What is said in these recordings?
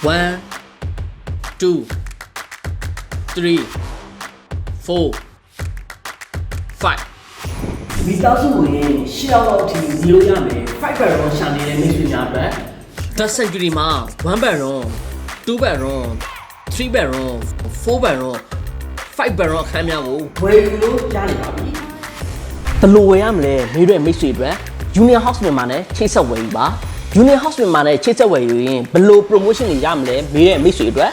1 2 3 4 5မိသားစုဝင်ရှေ့ရောက်အထိနေလို့ရမယ်5 barrel ရှာနေတဲ့မိတ်ဆွေများအတွက် The Century မှာ1 barrel 2 barrel 3 barrel 4 barrel 5 barrel အခန်းများကို ဝယ်ယူလို့ရနေပါပြီ ဘယ်လိုဝယ်ရမလဲမေးတဲ့မိတ်ဆွေအတွက် Union House မြန်မာနဲ့ချိတ်ဆက်ဝယ်ယူပါ Union House မြန်မာနဲ့ချိတ်ဆက်ဝယ်ယူရင်ဘယ်လို promotion တွေရမလဲမေးတဲ့မိတ်ဆွေအတွက်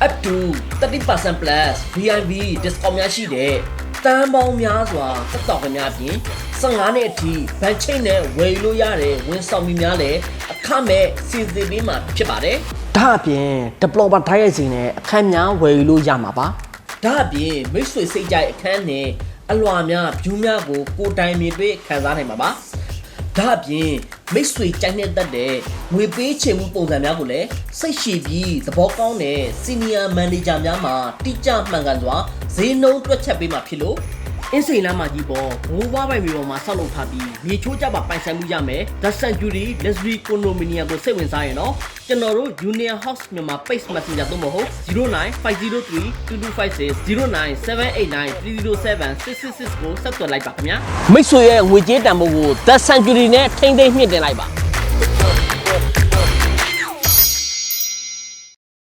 up to 30% plus VIP discount များရှိတဲ့တန်ပေါင်းများစွာသက်တော်ခင်များပြင်15နှစ်အထိဗန်ချိတ်နဲ့ဝယ်ယူလို့ရတဲ့ဝန်ဆောင်မှုများလည်းအခမဲ့စီစဉ်ပေးမှာဖြစ်ပါတယ် ဒါအပြင် developer ဓာတ်ရိုက်စီနဲ့အခန်းများဝယ်ယူလို့ရမှာပါ ဒါအပြင်မိတ်ဆွေစိတ်ကြိုက်အခန်းနဲ့အလွာများ view များကိုကိုယ်တိုင်မြင်တွေ့ခံစားနိုင်မှာပါဒါအပြင်မိတ်ဆွေကြိုက်တဲ့တဲ့ငွေပေးချေမှုပုံစံများကိုလည်းစိတ်ရှည်ပြီးသဘောကောင်းတဲ့ senior manager များမှာတိကျမှန်ကန်စွာဈေးနှုန်းတွက်ချက်ပေးမှာဖြစ်လို့အင်းစိန်လမ်းမှာကြီးပေါ်ဘိုးဘွားပိုင်မျိုးပေါ်မှာဆောက်လုပ်ထားပြီးမြေချိုးကြပါပိုင်ဆိုင်မှုရမယ် The Century Luxury Condominium ကိုစိတ်ဝင်စားရင်တော့ကျွန်တော်တို့ Union House မြန်မာ Page Messenger သို့မဟုတ်0953322560 097893076666ကိုဆက်သွယ်လိုက်ပါခင်ဗျာ မိတ်ဆွေရဲ့ငွေကြေးတန်ဖိုးကို The Century နဲ့ထိမ့်သိမ့်မြင့်တင်လိုက်ပါ